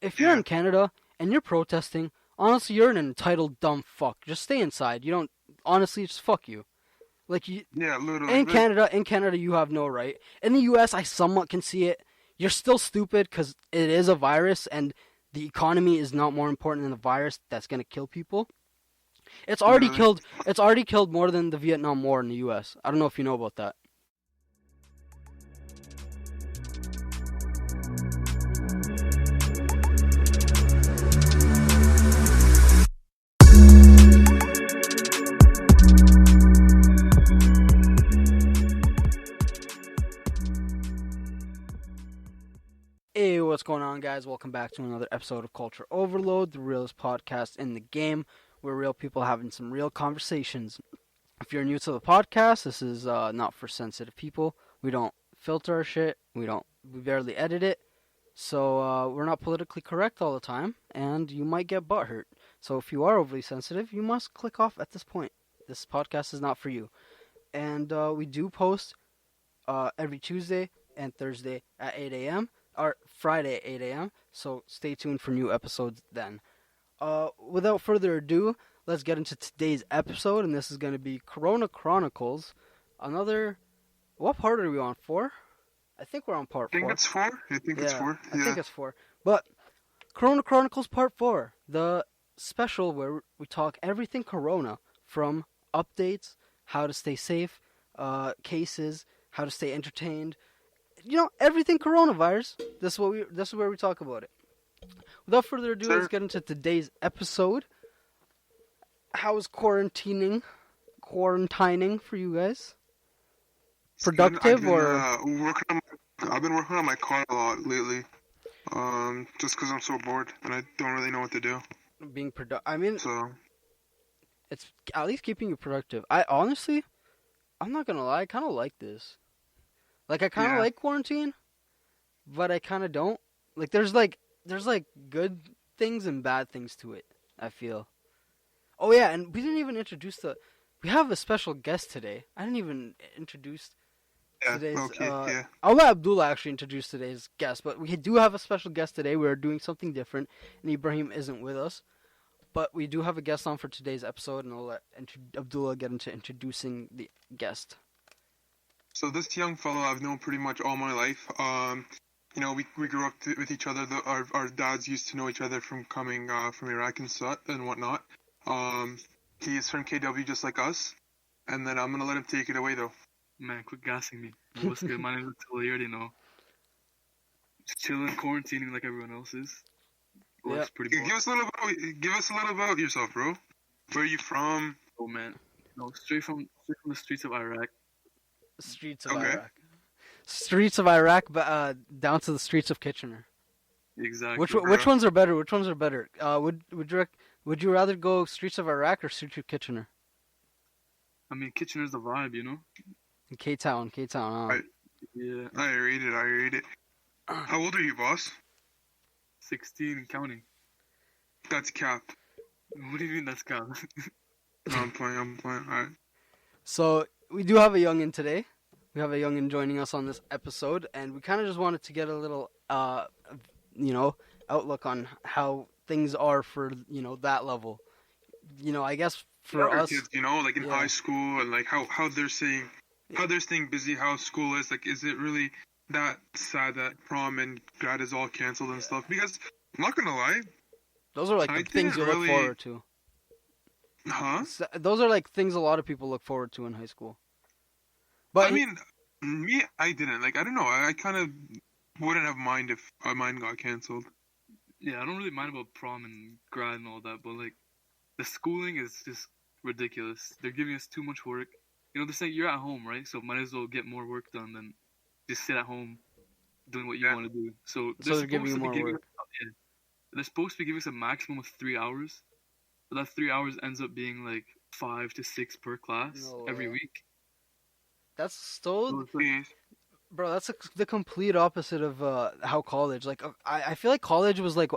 if you're in Canada and you're protesting, honestly, you're an entitled dumb fuck. Just stay inside. You don't. Honestly, just fuck you. Like you. Yeah, literally. In Canada, you have no right. In the U.S., I somewhat can see it. You're still stupid because it is a virus, and the economy is not more important than the virus that's gonna kill people. It's already Literally. killed. It's already killed more than the Vietnam War in the U.S. I don't know if you know about that. Hey, what's going on, guys? Welcome back to another episode of Culture Overload, the realest podcast in the game, where real people having some real conversations. If you're new to the podcast, this is not for sensitive people. We don't filter our shit. We barely edit it. So we're not politically correct all the time, and you might get butthurt. So if you are overly sensitive, you must click off at this point. This podcast is not for you. And we do post every Tuesday and Thursday at 8 a.m. or Friday at 8 a.m. So stay tuned for new episodes then. Without further ado, let's get into today's episode, and this is going to be Chronicles. What part are we on? 4? I think we're on part 4. I think it's 4. It's 4. I think it's 4. But Chronicles part 4, the special where we talk everything Corona, from updates, how to stay safe, cases, how to stay entertained. You know, everything coronavirus. This is where we talk about it. Without further ado, let's get into today's episode. How is quarantining for you guys? Productive I've been working on my car a lot lately. Just because I'm so bored and I don't really know what to do. Being productive. I mean, so it's at least keeping you productive. I'm not gonna lie, I kind of like this. Like, I kind of like quarantine, but I kind of don't. Like, there's good things and bad things to it, I feel. Oh, yeah, and we didn't even introduce we have a special guest today. I didn't even introduce today's, I'll let Abdullah actually introduce today's guest, but we do have a special guest today. We're doing something different, and Ibrahim isn't with us. But we do have a guest on for today's episode, and I'll let Abdullah get into introducing the guest. So this young fellow I've known pretty much all my life. You know, we grew up with each other. Our dads used to know each other from coming from Iraq and whatnot. He's from KW just like us. And then I'm gonna let him take it away though. Man, quit gassing me. What's good? My name is Atilla. You already know. Just chilling, quarantining like everyone else is. Life's pretty boring. Give us a little about yourself, bro. Where are you from? Oh man, no, straight from the streets of Iraq. Streets of Iraq, but down to the streets of Kitchener. Exactly. Which ones are better? Would you rather go streets of Iraq or streets of Kitchener? I mean, Kitchener's the vibe, you know. K-Town. Yeah. I read it. How old are you, boss? 16 and counting. That's cap. What do you mean that's cap? No, I'm playing. Alright. So we do have a youngin today. We have a youngin joining us on this episode, and we kind of just wanted to get a little, outlook on how things are for, that level. I guess for us, kids, like in high school, and like how they're staying busy, how school is. Like, is it really that sad that prom and grad is all canceled and stuff? Because I'm not gonna lie, those are like the things you look forward to. Huh? Those are like things a lot of people look forward to in high school. But I mean, me, I didn't. Like, I don't know. I kind of wouldn't have mind if mine got canceled. Yeah, I don't really mind about prom and grad and all that, but like, the schooling is just ridiculous. They're giving us too much work. They're saying you're at home, right? So might as well get more work done than just sit at home doing what you want to do. So they're giving you more work. They're supposed to be giving us a maximum of 3 hours. But that 3 hours ends up being like 5 to 6 per class every week. That's still, bro. That's the complete opposite of how college. Like, I feel like college was like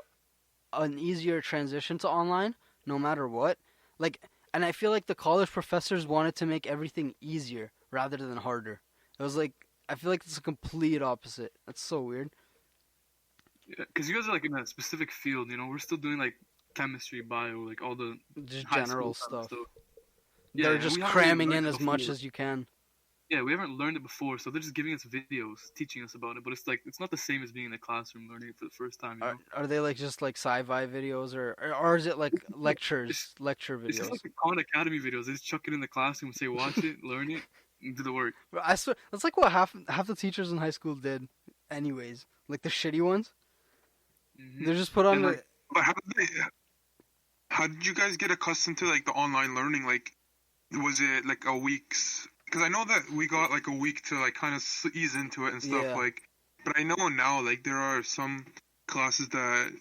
an easier transition to online, no matter what. Like, and I feel like the college professors wanted to make everything easier rather than harder. It was like, I feel like it's a complete opposite. That's so weird. Because you guys are like in a specific field, you know. We're still doing like chemistry, bio, like all the Just high general school kind of stuff. stuff. Yeah, They're and just we haven't really cramming learned in it as much before. as you can. Yeah, we haven't learned it before, so they're just giving us videos, teaching us about it. But it's like it's not the same as being in the classroom learning it for the first time, you know. Are they like just like sci-fi videos or is it like It's lecture it's just videos? like the Khan Academy videos. They just chuck it in the classroom and say, watch it, learn it, and do the work. Bro, I swear that's like what half the teachers in high school did, anyways. Like the shitty ones, Hmm they're just put on And the. like, But how did you guys get accustomed to like the online learning? Like, was it like a week's? Because I know that we got like a week to like kind of ease into it and stuff. Yeah. Like, but I know now like there are some classes that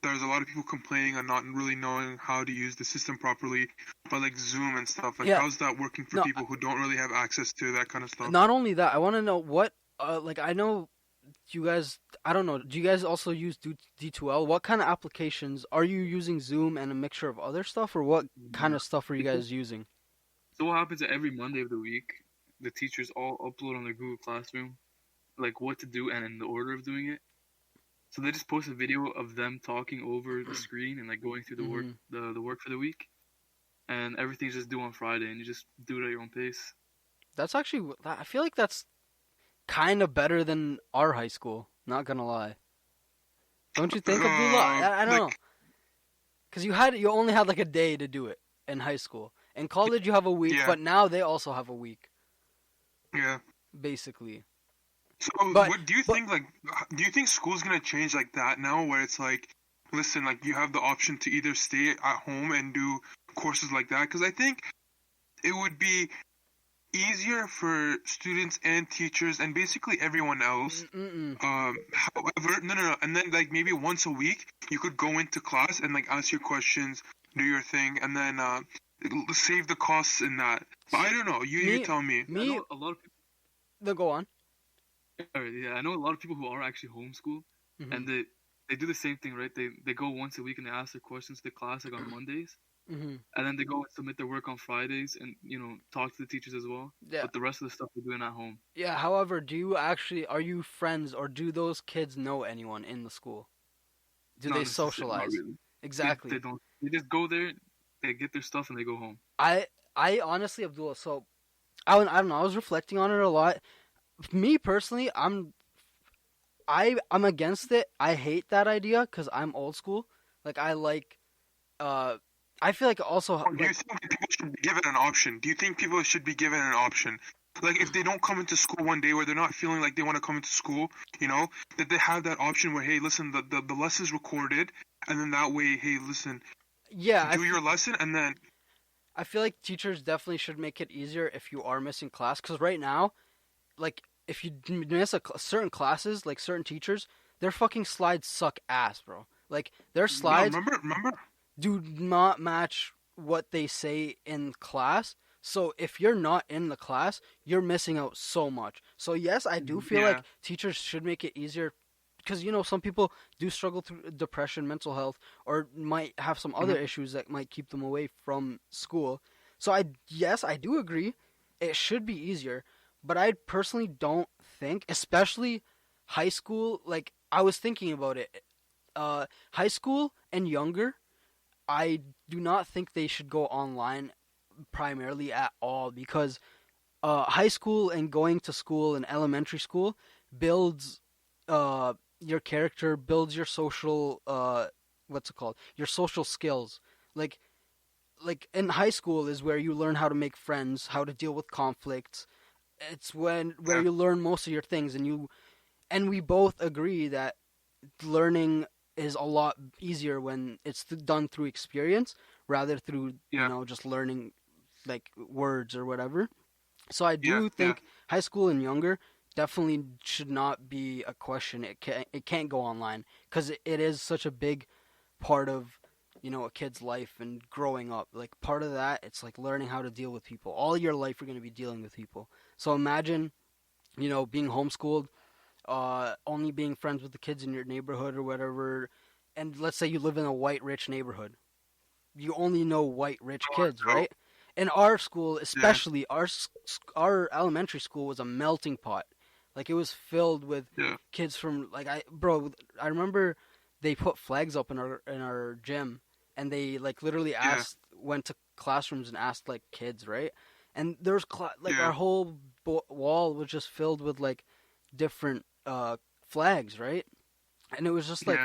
there's a lot of people complaining on not really knowing how to use the system properly, but like Zoom and stuff. Like, Yeah. how's that working for No, people who don't really have access to that kind of stuff? Not only that, I want to know what. Like I know you guys. I don't know. Do you guys also use D2L? What kind of applications are you using? Zoom and a mixture of other stuff, or what kind of stuff are you guys using? so what happens every Monday of the week? The teachers all upload on their Google Classroom, like what to do and in the order of doing it. So they just post a video of them talking over the screen and like going through the work, the work for the week, and everything's just due on Friday, and you just do it at your own pace. That's actually. I feel like that's kind of better than our high school. Not gonna lie. Don't you think, Abdullah? I don't know. Because you only had like a day to do it in high school. In college you have a week, Yeah. but now they also have a week, Yeah. basically. So, But- what do you but- think? Like, do you think school's gonna change like that now, where it's like, listen, like you have the option to either stay at home and do courses like that? Because I think it would be easier for students and teachers and basically everyone else. However, no, and then like maybe once a week you could go into class and like ask your questions, do your thing, and then save the costs in that. But I don't know. You tell me. I know a lot of people. Then go on. Yeah, I know a lot of people who are actually homeschooled, and they do the same thing, right? They go once a week and they ask their questions to the class like on Mondays, and then they go and submit their work on Fridays, and talk to the teachers as well. Yeah. But the rest of the stuff they're doing at home. Yeah. However, are you friends, or do those kids know anyone in the school? Do Not they necessarily, socialize? not really. Exactly. They don't. They just go there, they get their stuff, and they go home. I honestly, Abdullah. So, I don't know. I was reflecting on it a lot. Me personally, I'm against it. I hate that idea because I'm old school. Like I like. I feel like also. Do you think that people should be given an option? Do you think people should be given an option? Like if they don't come into school one day where they're not feeling like they want to come into school, that they have that option where, hey, listen, the lesson's recorded, and then that way, hey, listen, yeah, do your lesson, and then. I feel like teachers definitely should make it easier if you are missing class. Because right now, like, if you miss certain classes, like certain teachers, their fucking slides suck ass, bro. Like, their slides Remember? do not match what they say in class. So if you're not in the class, you're missing out so much. So yes, I do feel like teachers should make it easier. Because, some people do struggle through depression, mental health, or might have some other issues that might keep them away from school. So I do agree. It should be easier. But I personally don't think, especially high school, like, I was thinking about it. High school and younger, I do not think they should go online primarily at all. Because high school and going to school and elementary school builds your character, builds your social your social skills. Like in high school is where you learn how to make friends, how to deal with conflicts. It's where you learn most of your things, and we both agree that learning is a lot easier when it's done through experience rather through just learning like words or whatever. So I do think high school and younger definitely should not be a question. It can't go online because it is such a big part of a kid's life and growing up. Like part of that, it's like learning how to deal with people. All your life you're going to be dealing with people. So imagine being homeschooled, only being friends with the kids in your neighborhood or whatever, and let's say you live in a white rich neighborhood. You only know white rich kids, right? In our school, especially our elementary school was a melting pot. Like it was filled with Yeah. kids from like I remember they put flags up in our gym, and they like literally Yeah. went to classrooms and asked like kids, right? And there's like Yeah. our whole wall was just filled with like different flags, right? And it was just like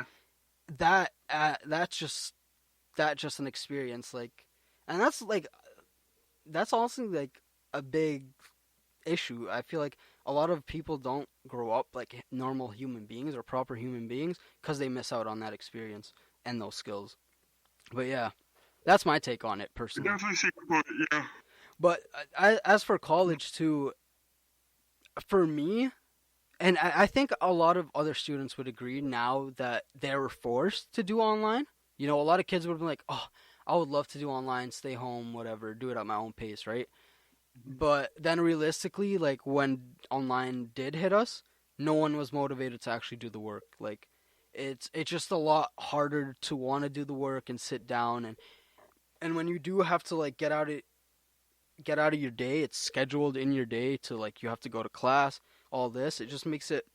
Yeah. that's just an experience, like, and that's also like a big issue. I feel like a lot of people don't grow up like normal human beings or proper human beings because they miss out on that experience and those skills. But yeah, that's my take on it I personally. definitely see your point. Yeah. But as for college too, for me, and I think a lot of other students would agree now that they were forced to do online. You know, a lot of kids would have been like, "Oh, I would love to do online, stay home, whatever, do it at my own pace," right? But then realistically, like when online did hit us, no one was motivated to actually do the work. Like it's just a lot harder to want to do the work and sit down, and when you do have to like get out of your day, it's scheduled in your day to like you have to go to class, all this. It just makes it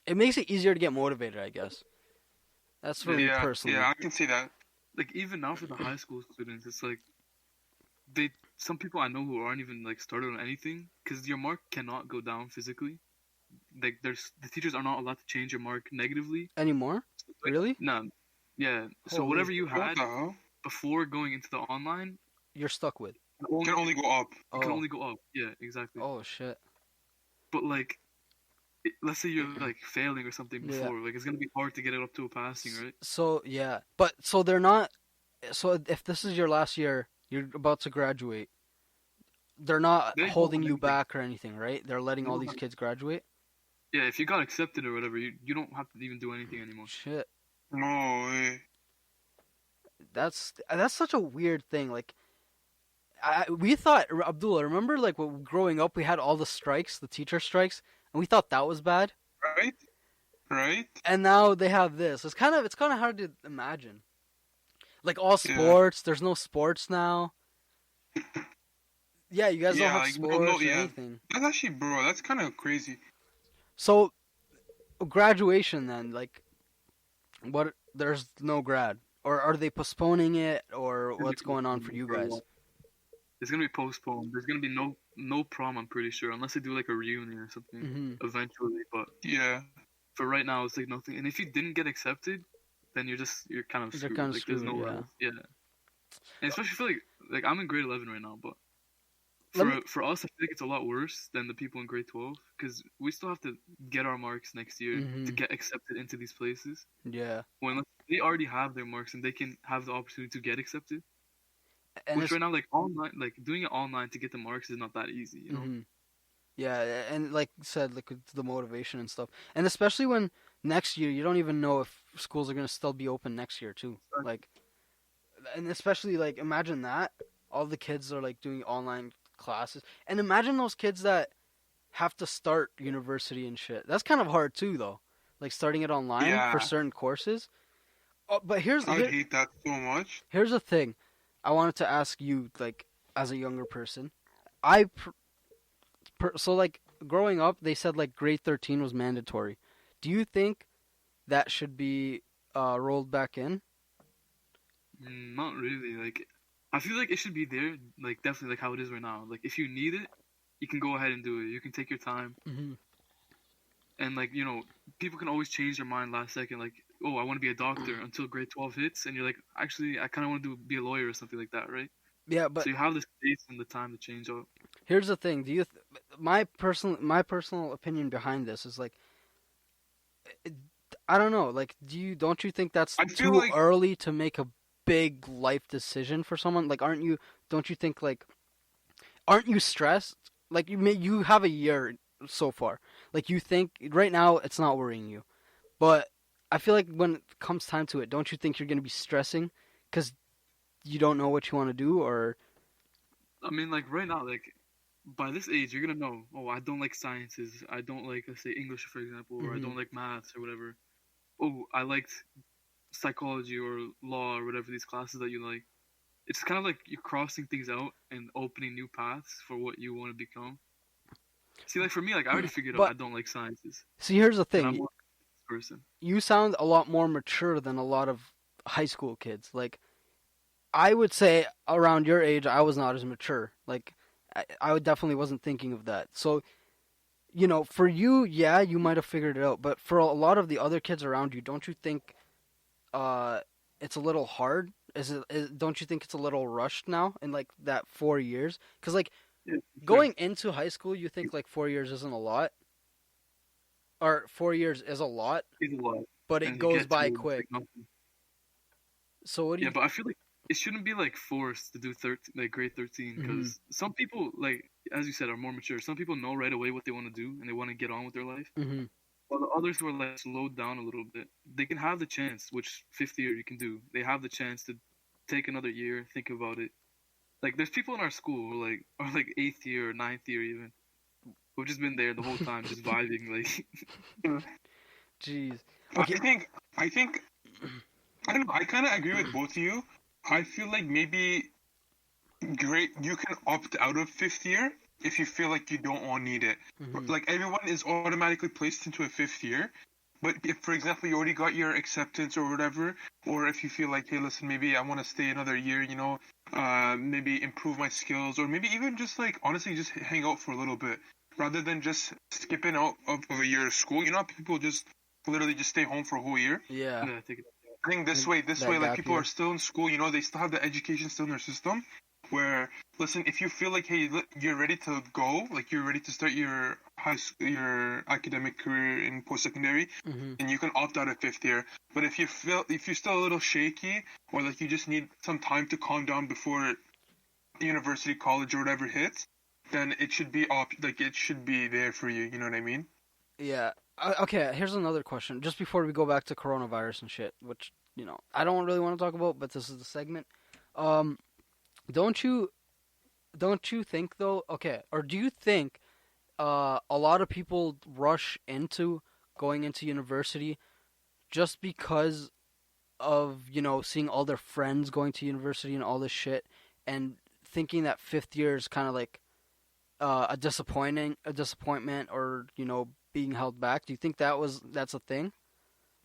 easier to get motivated, I guess. That's for me Yeah. personally. Yeah. I can see that. Like even now for the high school students, it's like some people I know who aren't even like started on anything because your mark cannot go down physically. Like the teachers are not allowed to change your mark negatively. Anymore? Like, Really? no. Yeah. So Holy- whatever you What had the hell? before going into the online You're stuck with. Can only go up. it can Oh. only go up. Yeah, exactly. Oh shit. But like, let's say you're like failing or something Yeah. before, like it's gonna be hard to get it up to a passing, right? So yeah, but so they're not. So if this is your last year, you're about to graduate. They're not They don't holding have you anything. back or anything, right? They're letting all these kids graduate. Yeah, if you got accepted or whatever, you don't have to even do anything anymore. Shit, No way. that's such a weird thing. Like, we thought Abdullah. Remember, like when growing up, we had all the strikes, the teacher strikes, and we thought that was bad. Right? Right? And now they have this. It's kind of hard to imagine. Like all Yeah. sports, there's no sports now. Yeah, you guys Yeah, don't have like, sports no, or yeah. anything. That's actually, bro. That's kind of crazy. So, graduation then, like, what? There's no grad, or are they postponing it, or what's going on for you guys? It's gonna be postponed. There's gonna be no prom, I'm pretty sure, unless they do like a reunion or something Hmm. eventually. But Yeah. for right now, it's like nothing. And if you didn't get accepted, then you're kind of You're screwed. kinda Like there's screwed, nowhere yeah. else. Yeah. And especially for like I'm in grade 11 right now, but Let me- for us, I think it's a lot worse than the people in grade 12 because we still have to get our marks next year to Mhm. get accepted into these places. Yeah, When they already have their marks and they can have the opportunity to get accepted. and Which it's, right now, like online, like doing it online to get the marks is not that easy, you know. mhm. Yeah, and like you said, like with the motivation and stuff, and especially when next year you don't even know if schools are gonna still be open next year too. Like, and especially like imagine that all the kids are like doing online classes, and imagine those kids that have to start university and shit. That's kind of hard too, though. Like starting it online Yeah. for certain courses. Oh, but I'd hate that so much. here's the thing. I wanted to ask you, like, as a younger person, so like growing up, they said like grade 13 was mandatory. Do you think that should be rolled back in? Not really. Like, I feel like it should be there. Like, definitely like how it is right now. Like, if you need it, you can go ahead and do it. You can take your time. Mm-hmm. And like people can always change their mind last second. Like, oh, I want to be a doctor until grade 12 hits, and you're like, actually, I kind of want to be a lawyer or something like that, right? Yeah, but So you have the space and the time to change up. here's the thing. Do you? My personal opinion behind this is like, I don't know. Like, don't you think that's I feel too like- early to make a big life decision for someone? Like, don't you think like, aren't you stressed? Like, you have a year so far. Like, you think right now it's not worrying you, but I feel like when it comes time to it, don't you think you're gonna be stressing because you don't know what you want to do, or I mean, like right now, like by this age, you're gonna know. Oh, I don't like sciences. I don't like, let's say, English, for example, or I Mhm. don't like maths or whatever. Oh, I liked psychology or law or whatever these classes that you like. It's kind of like you're crossing things out and opening new paths for what you want to become. See, like for me, like I already figured out But- I don't like sciences. See, here's the And I'm thing. more a person. You sound a lot more mature than a lot of high school kids. Like, I would say around your age, I was not as mature. Like, I definitely wasn't thinking of that. So, you know, for you, yeah, you might have figured it out. But for a lot of the other kids around you, don't you think it's a little hard? Don't you think it's a little rushed now in like that 4 years? Because like Yeah, going into high school, you think like 4 years isn't a lot, or 4 years is a lot, it's a lot. but And it you goes get by to, quick. like, nothing. So what do Yeah, you? but I feel like it shouldn't be like forced to do grade 13 because some people, like as you said, are more mature. Some people know right away what they want to do and they want to get on with their life. Mm-hmm. While the others who are like slowed down a little bit, they can have the chance, which fifth year you can do. They have the chance to take another year, think about it. Like there's people in our school who are like eighth year or ninth year even, who've just been there the whole time, just vibing. Like Jeez. Okay. I think I don't know. I kind of agree with both of you. I feel like maybe you can opt out of fifth year if you feel like you don't need it. Mm-hmm. Like everyone is automatically placed into a fifth year. But if, for example, you already got your acceptance or whatever, or if you feel like, hey, listen, maybe I want to stay another year, you know, maybe improve my skills, or maybe even just like honestly just hang out for a little bit, rather than just skipping out of a year of school. You know, how people just literally just stay home for a whole year. Yeah. yeah, take it. I think this way, That like gap people year. are still in school, you know, they still have the education still in their system. Where, listen, if you feel like, hey, you're ready to go, like you're ready to start your your academic career in post-secondary, Mm-hmm. then you can opt out of fifth year. But if you're still a little shaky, or like you just need some time to calm down before university, college, or whatever hits, then it should be it should be there for you. You know what I mean? Yeah. Okay, here's another question. Just before we go back to coronavirus and shit, which, you know, I don't really want to talk about, but this is the segment. Don't you think though? Okay, or do you think a lot of people rush into going into university just because of, you know, seeing all their friends going to university and all this shit, and thinking that fifth year is kind of like a disappointment, or, you know, being held back? Do you think that's a thing?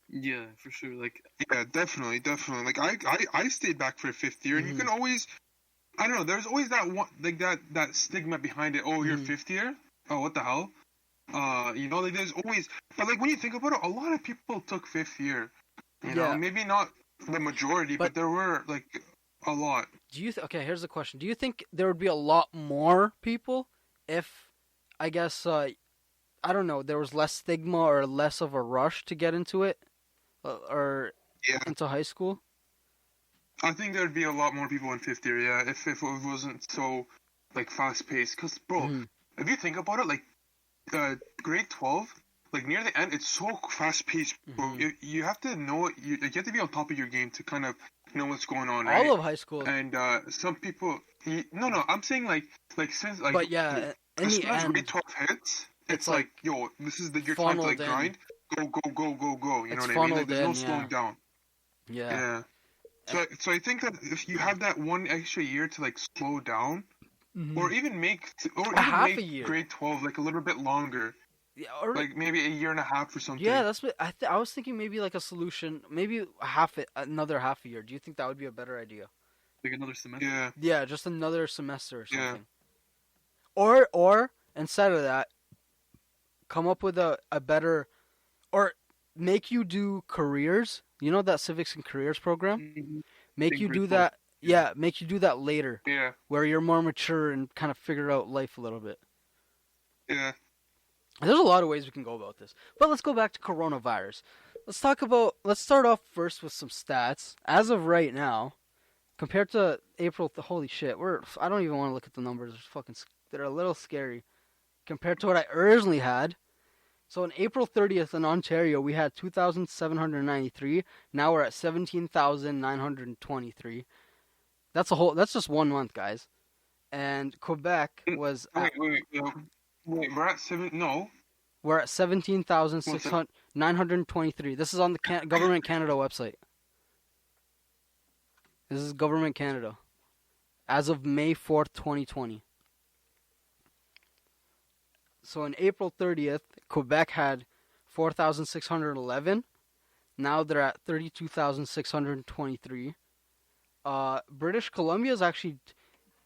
Yeah, for sure. Like Yeah, definitely. Like I stayed back for fifth year, and you can always, I don't know. There's always that one, like that stigma behind it. Oh, you're fifth year. Oh, what the hell? You know, like there's always, but like when you think about it, a lot of people took fifth year. You know, maybe not the majority, but there were like a lot. Do you okay, here's the question. Do you think there would be a lot more people if, I guess, I don't know, there was less stigma or less of a rush to get into it, or Yeah. into high school? I think there'd be a lot more people in fifth year, yeah, if it wasn't so like fast paced. Cause bro, if you think about it, like grade 12, like near the end, it's so fast paced, bro. You have to know you have to be on top of your game to kind of know what's going on, right? All of high school. And some people, no, I'm saying like since like, But yeah, in as the soon as end, grade 12 hits, it's like like, yo, this is your time to like funneled in. grind, go. You It's know what I mean? Like funneled there's no in, slowing yeah. down. yeah. So I think that if you have that one extra year to like slow down, or even make half a year. grade 12 like a little bit longer, Yeah, or like maybe a year and a half or something. yeah, that's what I was thinking. Maybe like a solution, maybe another half a year. Do you think that would be a better idea? like another semester. Yeah. Yeah, just another semester or Yeah. something. Or instead of that, come up with a better, or make you do careers. You know that civics and careers program? Mhm. Make Big you do grade that. Yeah, make you do that later, Yeah. where you're more mature and kind of figure out life a little bit. Yeah. There's a lot of ways we can go about this, but let's go back to coronavirus. Let's start off first with some stats. As of right now, compared to April, holy shit, I don't even want to look at the numbers. They're a little scary compared to what I originally had. So on April 30th in Ontario, we had 2,793. Now we're at 17,923. That's just 1 month, guys. And Quebec was at, Wait, we're at no. we're at 17,923. This is on the Government Canada website. This is Government Canada. As of May 4th, 2020. So on April 30th, Quebec had 4,611. Now they're at 32,623. British Columbia is actually,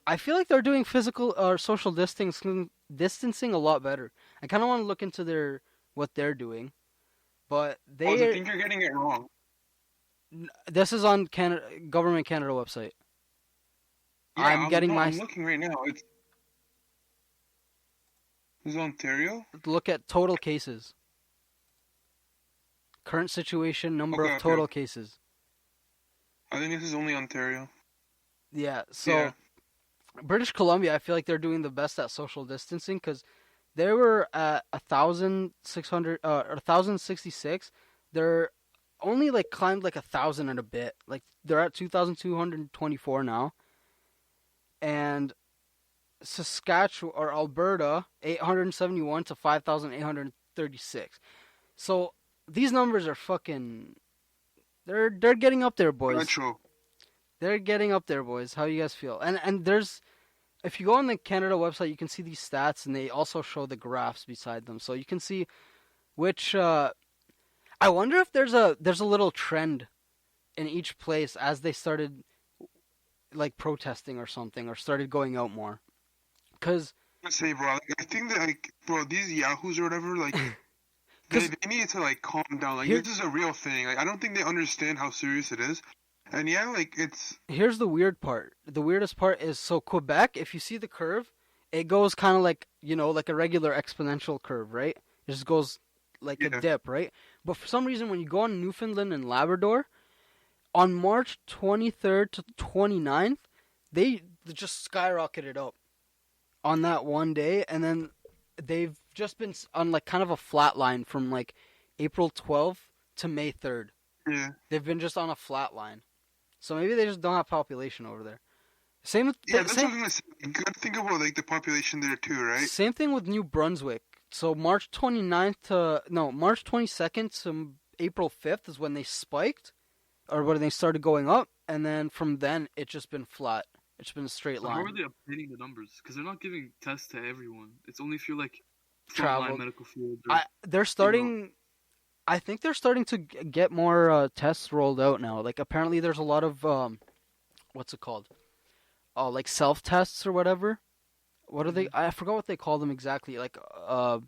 I feel like they're doing physical or social distancing a lot better. I kind of want to look into what they're doing, but I think you're getting it wrong. This is on Government Canada website. Yeah, I'm looking right now. Is Ontario? Look at total cases. Current situation, number of total cases. I think this is only Ontario. Yeah, so British Columbia, I feel like they're doing the best at social distancing because they were at 1,066. They're only like climbed like 1,000 and a bit. Like they're at 2,224 now. And Saskatchewan or Alberta, 871 to 5,836. So these numbers are fucking. They're getting up there, boys. Retro. They're getting up there, boys. How you guys feel? And there's, if you go on the Canada website, you can see these stats, and they also show the graphs beside them, so you can see which. I wonder if there's a little trend in each place as they started like protesting or something, or started going out more. Cause I say, bro, I think that bro, these yahoos or whatever, they need to calm down. This is a real thing. I don't think they understand how serious it is. And it's. Here's the weird part. The weirdest part is, so Quebec, if you see the curve, it goes kind of like a regular exponential curve, right? It just goes like a dip, right? But for some reason, when you go on Newfoundland and Labrador, on March 23rd to 29th, they just skyrocketed up on that one day, and then they've just been on kind of a flat line from April 12th to May 3rd. Yeah. They've been just on a flat line. So maybe they just don't have population over there. Same with that's what I'm gonna say. You gotta think about the population there too, right? Same thing with New Brunswick. So March 22nd to April 5th is when they spiked, or when they started going up, and then from then it's just been flat. It's been a straight line. How are they updating the numbers? Because they're not giving tests to everyone. It's only if you're traveled medical field. They're starting. I think they're starting to get more tests rolled out now. Apparently there's a lot of what's it called? Self tests or whatever. What are they? I forgot what they call them exactly. On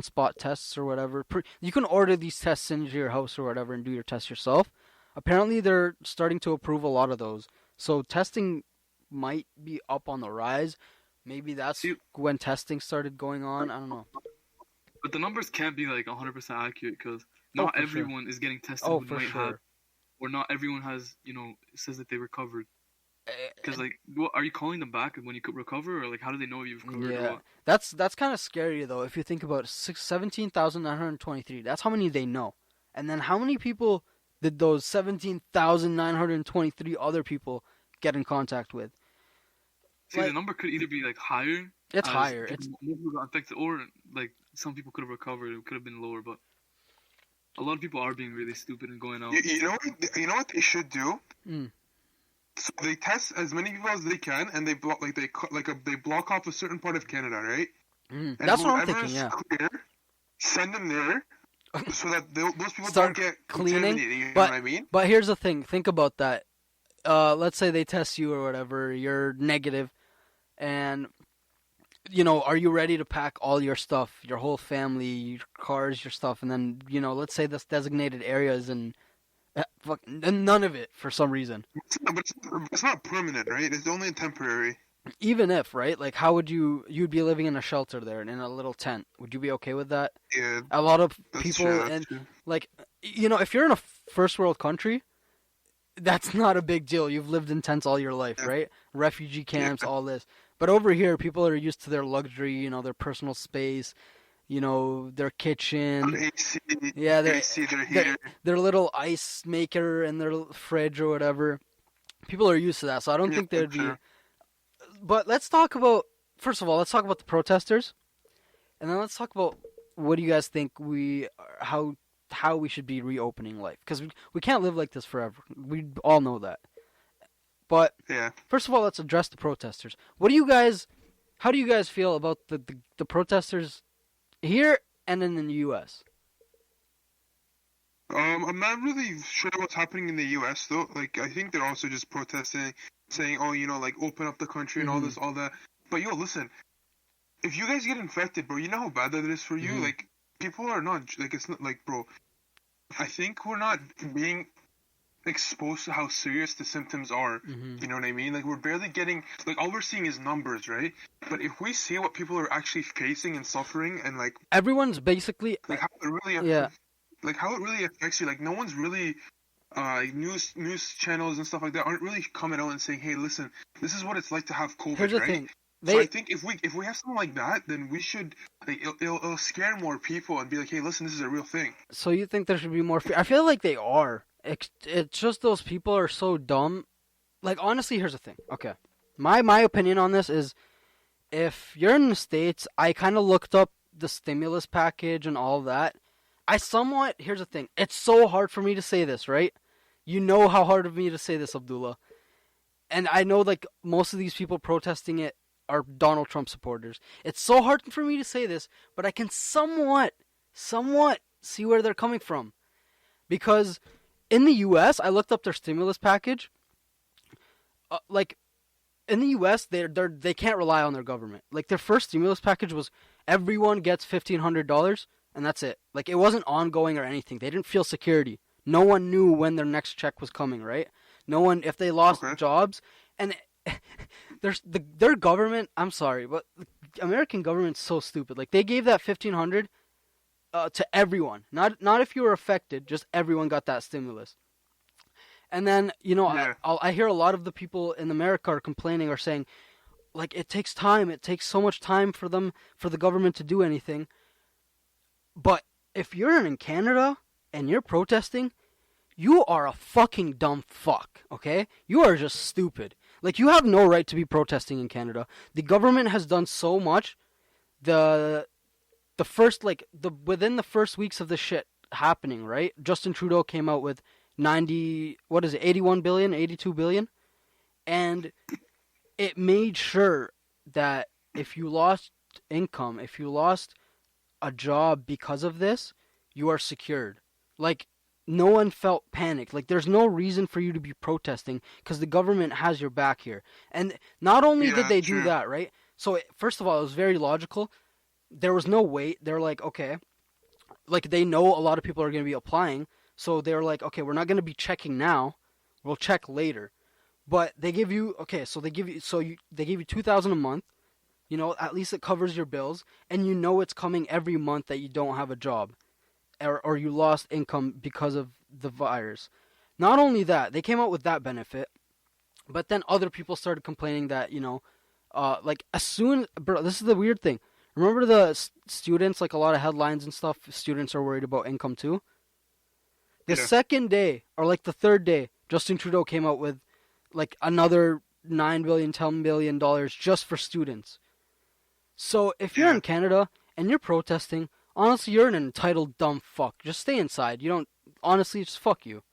spot tests or whatever. You can order these tests into your house or whatever and do your test yourself. Apparently they're starting to approve a lot of those. So testing might be up on the rise. Maybe that's when testing started going on. I don't know. But the numbers can't be 100% accurate because not everyone is getting tested who might have, or not everyone has, says that they recovered. Because what are you calling them back when you could recover, or how do they know you've recovered? Yeah, that's kind of scary though. If you think about 17,923, that's how many they know, and then how many people did those 17,923 other people get in contact with? See, the number could either be higher. It's higher. It's more people got infected, or some people could have recovered. It could have been lower, but a lot of people are being really stupid and going out. You know what they should do? So they test as many people as they can, and they block they block off a certain part of Canada, right? And that's what I'm thinking. Yeah. Clear, send them there, so that those people start don't get cleaning. You know what I mean? But here's the thing. Think about that. Let's say they test you or whatever. You're negative, and are you ready to pack all your stuff, your whole family, your cars, your stuff, and then let's say this designated area is in. None of it for some reason. But it's not permanent, right? It's only temporary. Even if, right? How would you'd be living in a shelter there and in a little tent? Would you be okay with that? Yeah. A lot of people true, and true. If you're in a first world country, that's not a big deal. You've lived in tents all your life, right? Refugee camps, all this. But over here, people are used to their luxury, their personal space. Their kitchen, AC, their heater. Their little ice maker and their fridge or whatever. People are used to that, so I don't think they'd be. But let's talk about, first of all, let's talk about the protesters, and then let's talk about what do you guys think how we should be reopening life, because we can't live like this forever. We all know that. But first of all, let's address the protesters. How do you guys feel about the protesters Here and in the U.S.? I'm not really sure what's happening in the U.S. though. Like, I think they're also just protesting, saying, "Oh, like open up the country and all this, all that." But yo, listen, if you guys get infected, bro, you know how bad that is for you. Like, people are not like it's not like, bro. I think we're not being exposed to how serious the symptoms are. You know what I mean? Like, we're barely getting, like, all we're seeing is numbers, right? But if we see what people are actually facing and suffering, and like everyone's basically like how it really like how it really affects you, like no one's really news channels and stuff like that aren't really coming out and saying, hey, listen, this is what it's like to have COVID. Here's the right? thing. So I think if we have something like that, then we should, like, it'll scare more people and be like, hey, listen, this is a real thing. So you think there should be more fear? I feel like they are. It's just those people are so dumb. Like, honestly, here's the thing. Okay. My opinion on this is, if you're in the States, I kind of looked up the stimulus package and all that. Here's the thing. It's so hard for me to say this, right? You know how hard of me to say this, Abdullah. And I know, like, most of these people protesting it are Donald Trump supporters. It's so hard for me to say this, but I can somewhat see where they're coming from. Because in the U.S., I looked up their stimulus package. Like, in the U.S., they can't rely on their government. Like, their first stimulus package was everyone gets $1,500, and that's it. Like, it wasn't ongoing or anything. They didn't feel security. No one knew when their next check was coming, right? No one, if they lost jobs, and their government, I'm sorry, but the American government's so stupid. Like, they gave that $1,500 to everyone. Not if you were affected, just everyone got that stimulus. And then, I hear a lot of the people in America are complaining or saying, like, it takes time. It takes so much time for the government to do anything. But if you're in Canada and you're protesting, you are a fucking dumb fuck, okay? You are just stupid. Like, you have no right to be protesting in Canada. The government has done so much. Within the first weeks of the shit happening, right? Justin Trudeau came out with 81 billion, 82 billion, and it made sure that if you lost income, if you lost a job because of this, you are secured. Like, no one felt panicked. Like, there's no reason for you to be protesting because the government has your back here. And not only did they do that, right? So, first of all, it was very logical. There was no wait. They're like, okay. Like, they know a lot of people are going to be applying. So, they're like, okay, we're not going to be checking now. We'll check later. But they give you, they give you $2,000 a month. At least it covers your bills. And you know it's coming every month that you don't have a job. Or you lost income because of the virus. Not only that, they came out with that benefit, but then other people started complaining that, this is the weird thing. Remember the students, like a lot of headlines and stuff, students are worried about income too? The second day, or like the third day, Justin Trudeau came out with like another $9 billion, $10 billion just for students. So if you're in Canada and you're protesting, honestly, you're an entitled dumb fuck. Just stay inside. You don't. Honestly, just fuck you.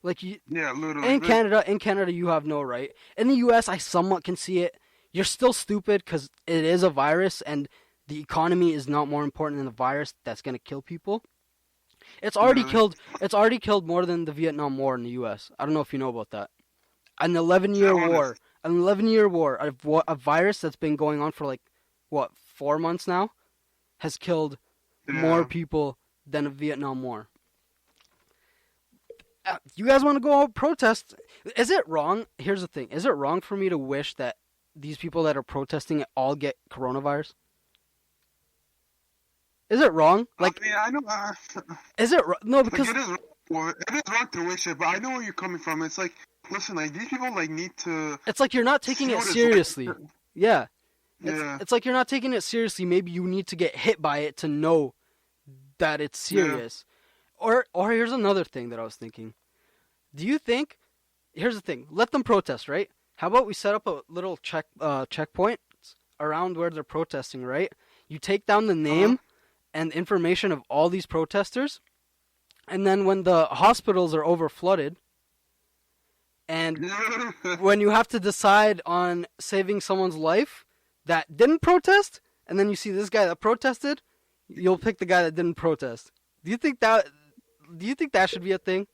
Like literally. In Canada, you have no right. In the U.S., I somewhat can see it. You're still stupid because it is a virus, and the economy is not more important than the virus that's gonna kill people. It's already killed. It's already killed more than the Vietnam War in the U.S. I don't know if you know about that. An 11-year war. An 11-year war. A virus that's been going on for 4 months now, has killed more people than a Vietnam War. You guys want to go out protest? Is it wrong? Here's the thing. Is it wrong for me to wish that these people that are protesting all get coronavirus? Is it wrong? I know. Is it no? Because it is wrong to wish it, but I know where you're coming from. It's like, listen, like these people need to. It's like you're not taking it seriously. Yeah. It's like you're not taking it seriously. Maybe you need to get hit by it to know that it's serious. Yeah. Or here's another thing that I was thinking. Do you think? Here's the thing. Let them protest, right? How about we set up a little checkpoint around where they're protesting, right? You take down the name and information of all these protesters, and then when the hospitals are overflooded, and when you have to decide on saving someone's life that didn't protest, and then you see this guy that protested, You'll pick the guy that didn't protest. Do you think that should be a thing?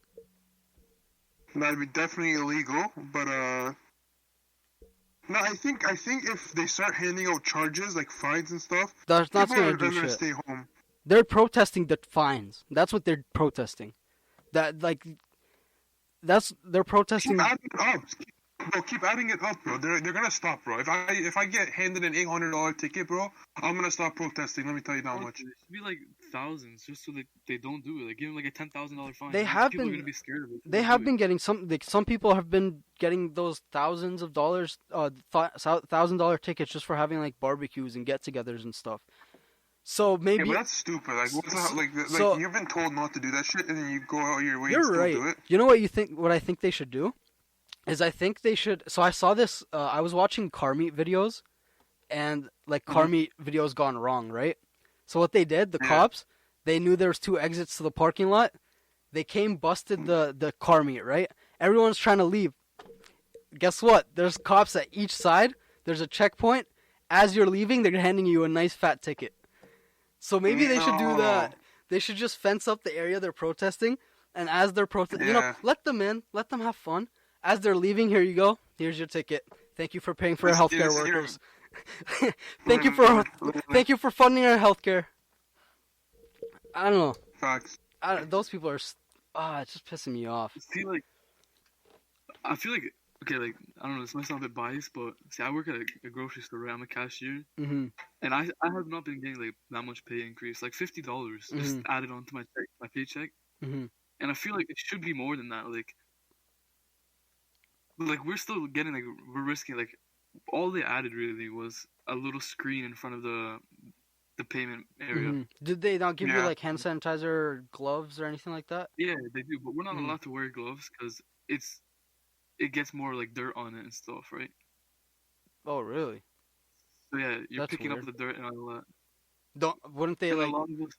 That'd be definitely illegal, but no, I think if they start handing out charges like fines and stuff, That's not people going are to do gonna shit. stay home. They're protesting the fines. That's what they're protesting. They're protesting. Keep adding it up. Bro, keep adding it up, bro. They're gonna stop, bro. If I get handed an $800 ticket, bro, I'm gonna stop protesting. Let me tell you that much. It should be like thousands, just so they don't do it. Like give them like a $10,000 fine. They have people been. are gonna be scared of it. They have been getting some. Like, some people have been getting those thousands of dollars, $1,000 tickets just for having like barbecues and get-togethers and stuff. So maybe. Yeah, but that's stupid. Like, So- you've been told not to do that shit, and then you go out your way and You're still right. do it. You know what you think? What I think they should do is I think they should. So I saw this. I was watching car meet videos, and like car meet videos gone wrong, right? So what they did, the cops, they knew there was 2 exits to the parking lot. They came, busted the car meet, right? Everyone's trying to leave. Guess what? There's cops at each side. There's a checkpoint. As you're leaving, they're handing you a nice fat ticket. So maybe they should do that. They should just fence up the area they're protesting, and as they're protesting, let them in, let them have fun. As they're leaving, here you go. Here's your ticket. Thank you for paying for our healthcare workers. thank you for funding our healthcare. I don't know. Facts. Those people are. It's just pissing me off. See, like, I feel like okay, like I don't know. This might sound a bit biased, but see, I work at a grocery store, right? I'm a cashier, Mm-hmm. and I have not been getting like that much pay increase, like $50 just added onto my paycheck, Mm-hmm. and I feel like it should be more than that. Like we're still getting we're risking all they added really was a little screen in front of the payment area. Mm-hmm. Did they not give you like hand sanitizer or gloves or anything like that? Yeah, they do, but we're not allowed to wear gloves because it gets more like dirt on it and stuff, right? Oh, really? So yeah, you're That's picking weird. up the dirt and all that. Wouldn't they And like? a lot of us,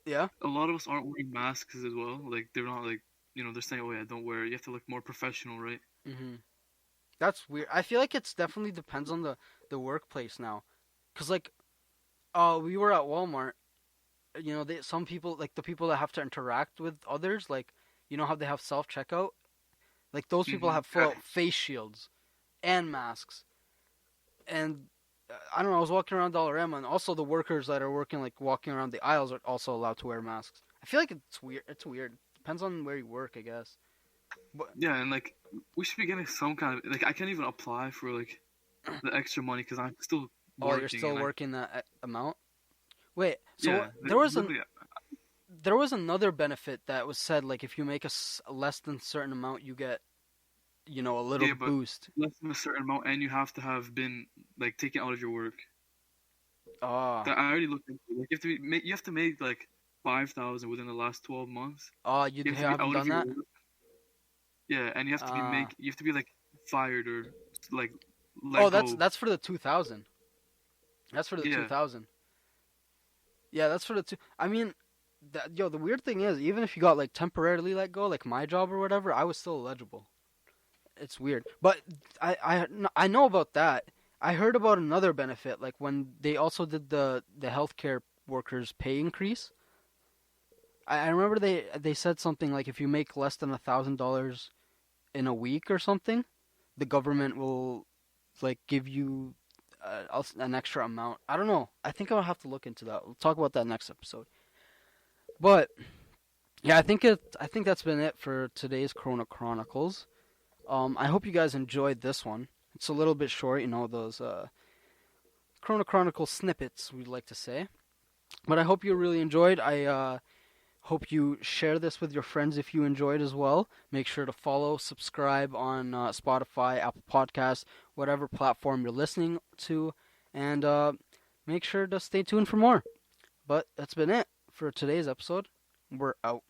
Yeah. a lot of us aren't wearing masks as well. Like they're not like they're saying, oh yeah, don't wear it. You have to look more professional, right? Mm-hmm. That's weird. I feel like it's definitely depends on the workplace now, cause like, we were at Walmart. Some people, like the people that have to interact with others, like how they have self checkout, like those people have full face shields and masks. And I don't know. I was walking around Dollarama, and also the workers that are walking around the aisles are also allowed to wear masks. I feel like it's weird. It's weird. Depends on where you work, I guess. But yeah, and like we should be getting some kind of I can't even apply for like the extra money because I'm still working. You're still working that amount. Wait, so yeah, there was another benefit that was said, like if you make a less than certain amount, you get a little boost. Less than a certain amount, and you have to have been like taken out of your work. Oh. I already looked into it. Like you have to make like 5,000 within the last 12 months. Oh, you haven't done that? Work. Yeah, and you have to you have to be like fired or like let go. That's for the 2000. That's for the 2000. Yeah, that's for the I mean, the weird thing is, even if you got like temporarily let go, like my job or whatever, I was still eligible. It's weird, but I know about that. I heard about another benefit, like when they also did the healthcare workers' pay increase. I remember they said something like if you make less than $1,000 in a week or something, the government will like give you an extra amount. I don't know. I think I'll have to look into that. We'll talk about that next episode. But yeah, I think that's been it for today's Chronicles. I hope you guys enjoyed this one. It's a little bit short, those Chronicle snippets, we'd like to say. But I hope you really enjoyed. I hope you share this with your friends if you enjoyed as well. Make sure to follow, subscribe on Spotify, Apple Podcasts, whatever platform you're listening to. And make sure to stay tuned for more. But that's been it for today's episode. We're out.